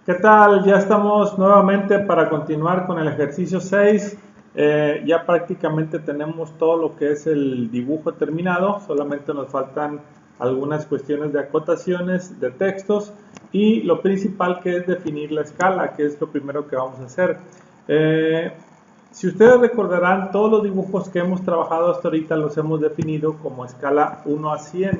¿Qué tal? Ya estamos nuevamente para continuar con el ejercicio 6. Ya prácticamente tenemos todo lo que es el dibujo terminado, solamente nos faltan algunas cuestiones de acotaciones, de textos y lo principal que es definir la escala, que es lo primero que vamos a hacer. Si ustedes recordarán, todos los dibujos que hemos trabajado hasta ahorita los hemos definido como escala 1 a 100.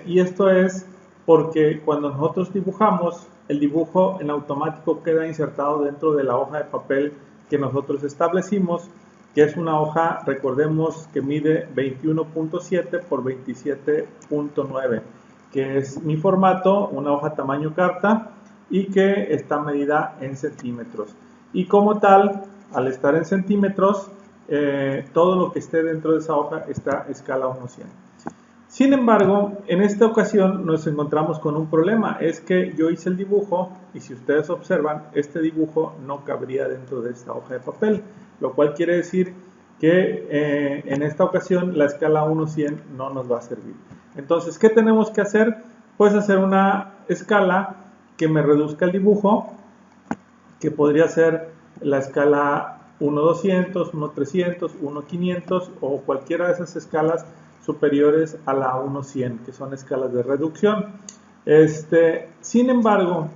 Y esto es porque cuando nosotros dibujamos, el dibujo en automático queda insertado dentro de la hoja de papel que nosotros establecimos, que es una hoja, recordemos, que mide 21.7 por 27.9, que es mi formato, una hoja tamaño carta y que está medida en centímetros. Y como tal, al estar en centímetros, todo lo que esté dentro de esa hoja está a escala 1:100. Sin embargo, en esta ocasión nos encontramos con un problema, es que yo hice el dibujo y si ustedes observan, este dibujo no cabría dentro de esta hoja de papel, lo cual quiere decir que en esta ocasión la escala 1:100 no nos va a servir. Entonces, ¿qué tenemos que hacer? Pues hacer una escala que me reduzca el dibujo, que podría ser la escala 1:200, 1:300, 1:500 o cualquiera de esas escalas superiores a la 1:100, que son escalas de reducción. Sin embargo,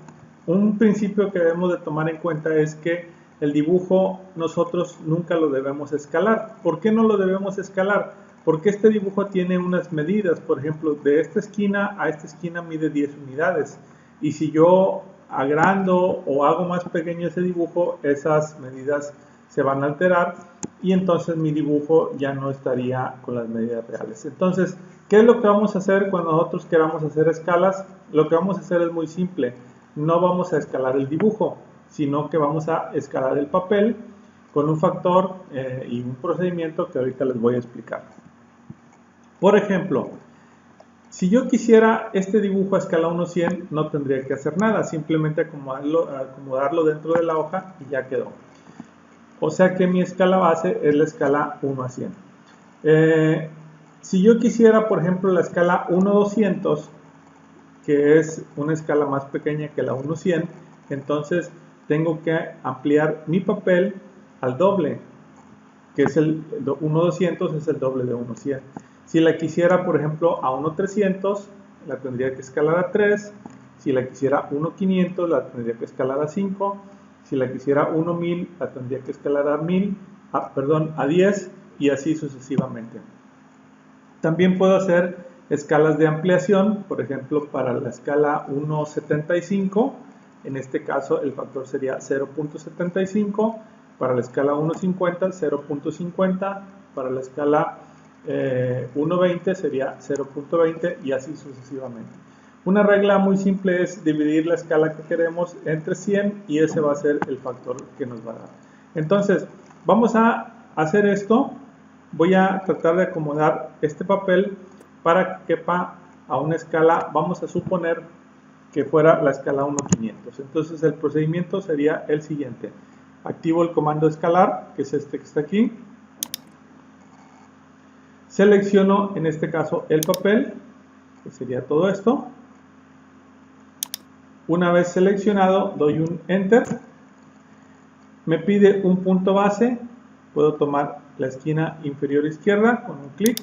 un principio que debemos de tomar en cuenta es que el dibujo nosotros nunca lo debemos escalar. ¿Por qué no lo debemos escalar? Porque este dibujo tiene unas medidas, por ejemplo, de esta esquina a esta esquina mide 10 unidades. Y si yo agrando o hago más pequeño ese dibujo, esas medidas se van a alterar y entonces mi dibujo ya no estaría con las medidas reales. Entonces, ¿qué es lo que vamos a hacer cuando nosotros queramos hacer escalas? Lo que vamos a hacer es muy simple. No vamos a escalar el dibujo, sino que vamos a escalar el papel con un factor y un procedimiento que ahorita les voy a explicar. Por ejemplo, si yo quisiera este dibujo a escala 1:100, no tendría que hacer nada, simplemente acomodarlo dentro de la hoja y ya quedó. O sea que mi escala base es la escala 1:100. Si yo quisiera, por ejemplo, la escala 1:200, que es una escala más pequeña que la 1:100, entonces tengo que ampliar mi papel al doble, que es el 1:200 es el doble de 1:100. Si la quisiera, por ejemplo, a 1:300, la tendría que escalar a 3. Si la quisiera 1:500, la tendría que escalar a 5. Si la quisiera 1:1000, la tendría que escalar a 10 y así sucesivamente. También puedo hacer escalas de ampliación, por ejemplo, para la escala 1:75, en este caso el factor sería 0.75, para la escala 1:50, 0.50, para la escala 1:20 sería 0.20 y así sucesivamente. Una regla muy simple es dividir la escala que queremos entre 100 y ese va a ser el factor que nos va a dar. Entonces, vamos a hacer esto. Voy a tratar de acomodar este papel para que quepa a una escala, vamos a suponer que fuera la escala 1:500. Entonces, el procedimiento sería el siguiente. Activo el comando escalar, que es este que está aquí. Selecciono, en este caso, el papel, que sería todo esto. Una vez seleccionado, doy un Enter. Me pide un punto base. Puedo tomar la esquina inferior izquierda con un clic.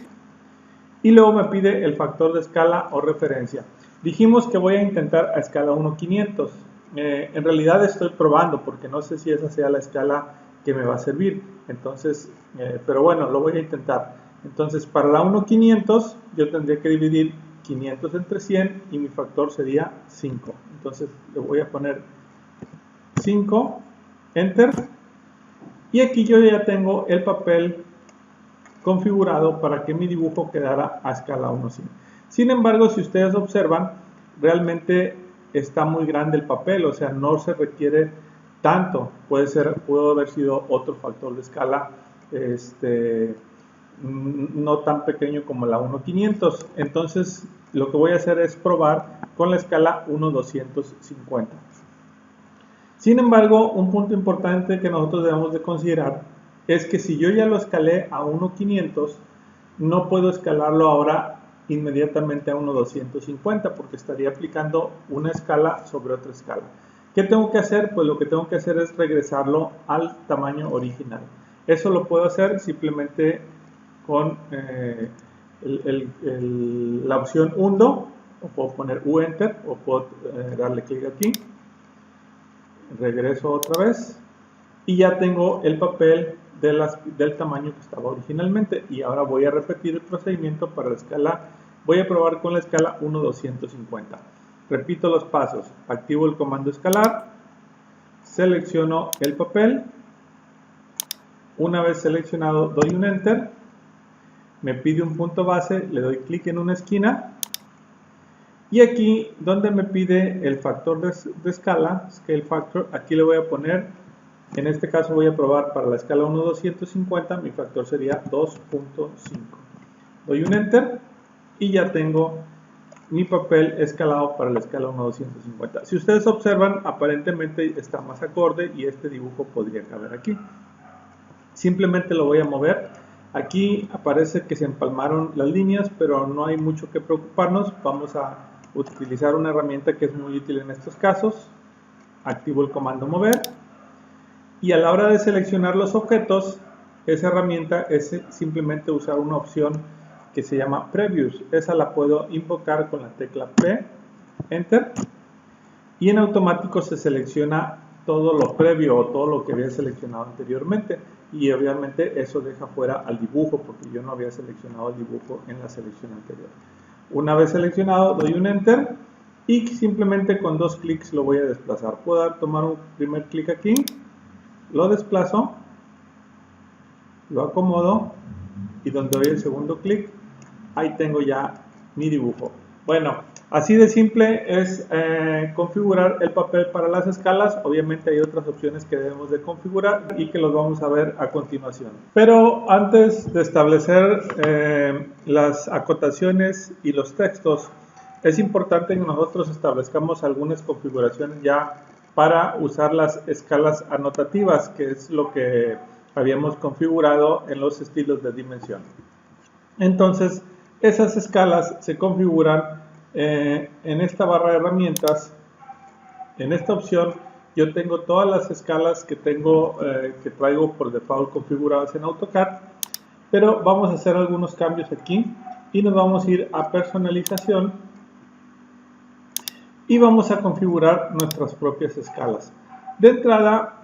Y luego me pide el factor de escala o referencia. Dijimos que voy a intentar a escala 1:500. En realidad estoy probando porque no sé si esa sea la escala que me va a servir. Entonces, pero bueno, lo voy a intentar. Entonces, para la 1:500 yo tendría que dividir 500 entre 100 y mi factor sería 5. Entonces, le voy a poner 5, Enter. Y aquí yo ya tengo el papel configurado para que mi dibujo quedara a escala 1:100. Sin embargo, si ustedes observan, realmente está muy grande el papel, o sea, no se requiere tanto. Pudo haber sido otro factor de escala no tan pequeño como la 1:500. Entonces, lo que voy a hacer es probar con la escala 1:250. Sin embargo, un punto importante que nosotros debemos de considerar es que si yo ya lo escalé a 1:500, no puedo escalarlo ahora inmediatamente a 1:250 porque estaría aplicando una escala sobre otra escala. ¿Qué tengo que hacer? Pues lo que tengo que hacer es regresarlo al tamaño original. Eso lo puedo hacer simplemente con la opción undo, o puedo poner U-Enter, o puedo darle clic aquí, regreso otra vez, y ya tengo el papel del tamaño que estaba originalmente. Y ahora voy a repetir el procedimiento para la escala. Voy a probar con la escala 1:250. Repito los pasos. Activo el comando escalar, selecciono el papel. Una vez seleccionado, doy un Enter, me pide un punto base, le doy clic en una esquina, y aquí donde me pide el factor de escala, Scale Factor, aquí le voy a poner, en este caso voy a probar para la escala 1:250, mi factor sería 2.5. Doy un Enter y ya tengo mi papel escalado para la escala 1:250. Si ustedes observan, aparentemente está más acorde y este dibujo podría caber aquí. Simplemente lo voy a mover. Aquí aparece que se empalmaron las líneas, pero no hay mucho que preocuparnos. Vamos a utilizar una herramienta que es muy útil en estos casos. Activo el comando mover. Y a la hora de seleccionar los objetos, esa herramienta es simplemente usar una opción que se llama Previews. Esa la puedo invocar con la tecla P, Enter, y en automático se selecciona todo lo previo o todo lo que había seleccionado anteriormente, y obviamente eso deja fuera al dibujo porque yo no había seleccionado el dibujo en la selección anterior. Una vez seleccionado, doy un Enter y simplemente con dos clics lo voy a desplazar. Puedo tomar un primer clic aquí, lo desplazo, lo acomodo y donde doy el segundo clic, ahí tengo ya mi dibujo. Bueno, así de simple es configurar el papel para las escalas. Obviamente hay otras opciones que debemos de configurar y que los vamos a ver a continuación. Pero antes de establecer las acotaciones y los textos, es importante que nosotros establezcamos algunas configuraciones ya para usar las escalas anotativas, que es lo que habíamos configurado en los estilos de dimensión. Entonces, esas escalas se configuran en esta barra de herramientas. En esta opción yo tengo todas las escalas que traigo por default configuradas en AutoCAD, pero vamos a hacer algunos cambios aquí y nos vamos a ir a personalización y vamos a configurar nuestras propias escalas. De entrada,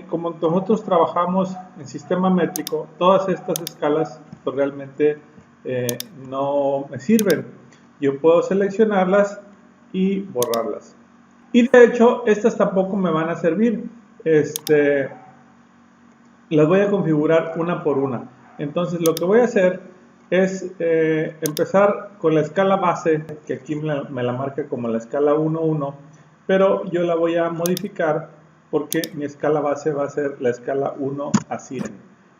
como nosotros trabajamos en sistema métrico, todas estas escalas pues, realmente no me sirven. Yo puedo seleccionarlas y borrarlas. Y de hecho, estas tampoco me van a servir. Las voy a configurar una por una. Entonces, lo que voy a hacer es empezar con la escala base, que aquí me la marca como la escala 1:1, pero yo la voy a modificar porque mi escala base va a ser la escala 1:100,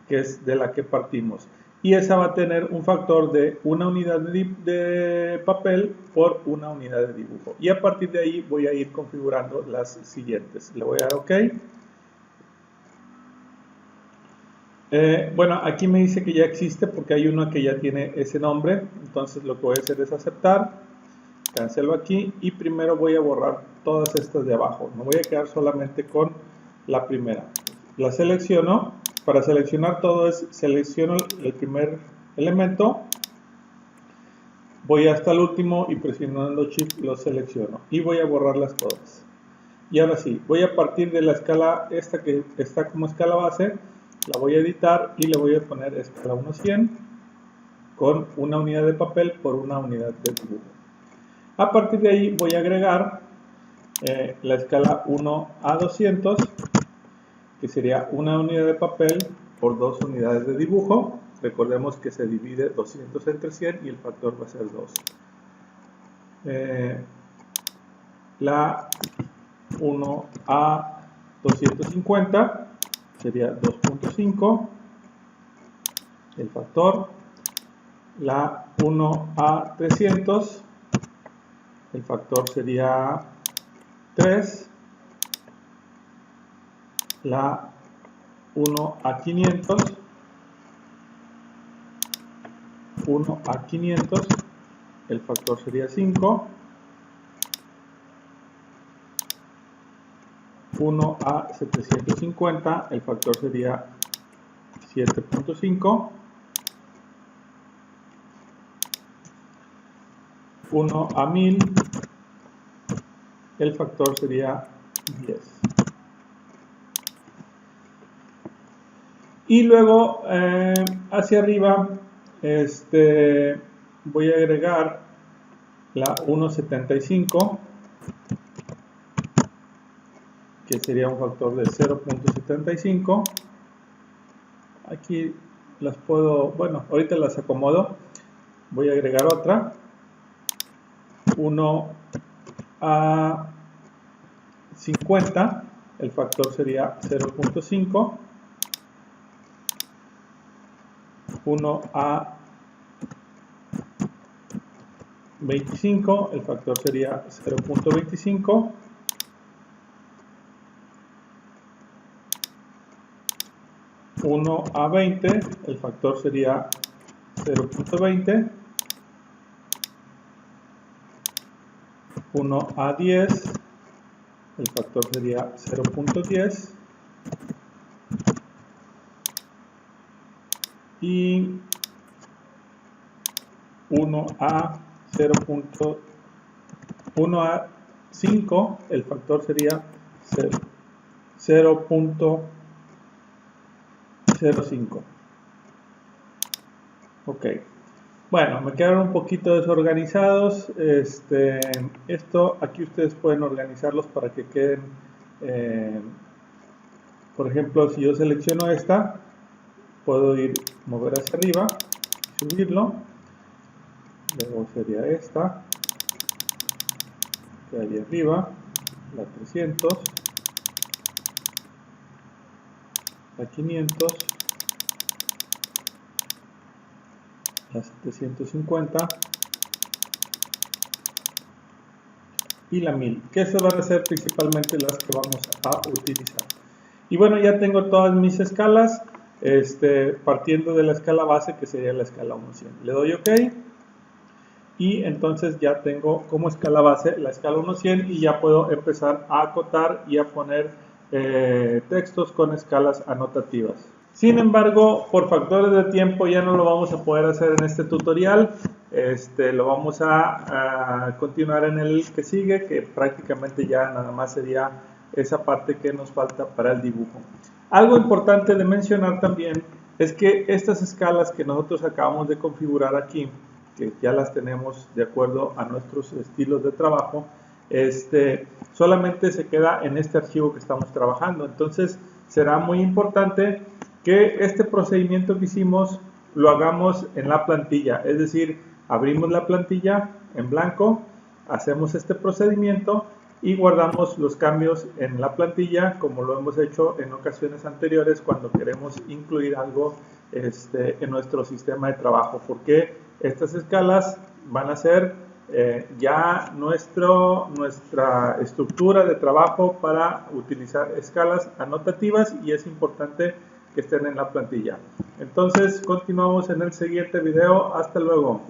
que es de la que partimos. Y esa va a tener un factor de una unidad de papel por una unidad de dibujo. Y a partir de ahí voy a ir configurando las siguientes. Le voy a dar OK. Bueno, aquí me dice que ya existe porque hay una que ya tiene ese nombre. Entonces lo que voy a hacer es aceptar. Cancelo aquí y primero voy a borrar todas estas de abajo. Me voy a quedar solamente con la primera. La selecciono. Para seleccionar todo selecciono el primer elemento, voy hasta el último y presionando Shift lo selecciono y voy a borrarlas todas. Y ahora sí, voy a partir de la escala esta que está como escala base, la voy a editar y le voy a poner escala 1:100 con una unidad de papel por una unidad de dibujo. A partir de ahí voy a agregar la escala 1:200, que sería una unidad de papel por 2 unidades de dibujo. Recordemos que se divide 200 entre 100 y el factor va a ser 2. La 1:250 sería 2.5, el factor. La 1:300, el factor sería 3. La 1:500, el factor sería 5. 1 a 750, el factor sería 7.5. 1 a 1000, el factor sería 10. Y luego hacia arriba voy a agregar la 1.75, que sería un factor de 0.75. Aquí las puedo, bueno, ahorita las acomodo. Voy a agregar otra, 1 a 50, el factor sería 0.5. 1 a 25, el factor sería 0.25. 1 a 20, el factor sería 0.20. 1 a 10, el factor sería 0.10. Y 1 a 5, el factor sería 0.05. Ok. Bueno, me quedaron un poquito desorganizados. Esto aquí ustedes pueden organizarlos para que queden, por ejemplo, si yo selecciono esta, puedo mover hacia arriba, subirlo. Luego sería esta, que hay arriba, la 300, la 500, la 750 y la 1000, que esas van a ser principalmente las que vamos a utilizar. Y bueno, ya tengo todas mis escalas, partiendo de la escala base, que sería la escala 1-100. Le doy OK y entonces ya tengo como escala base la escala 1-100 y ya puedo empezar a acotar y a poner textos con escalas anotativas. Sin embargo, por factores de tiempo ya no lo vamos a poder hacer en este tutorial. Lo vamos a continuar en el que sigue, que prácticamente ya nada más sería esa parte que nos falta para el dibujo. Algo importante de mencionar también es que estas escalas que nosotros acabamos de configurar aquí, que ya las tenemos de acuerdo a nuestros estilos de trabajo, solamente se queda en este archivo que estamos trabajando. Entonces será muy importante que este procedimiento que hicimos lo hagamos en la plantilla, es decir, abrimos la plantilla en blanco, hacemos este procedimiento y guardamos los cambios en la plantilla, como lo hemos hecho en ocasiones anteriores cuando queremos incluir algo en nuestro sistema de trabajo, porque estas escalas van a ser ya nuestra estructura de trabajo para utilizar escalas anotativas, y es importante que estén en la plantilla. Entonces continuamos en el siguiente video. Hasta luego.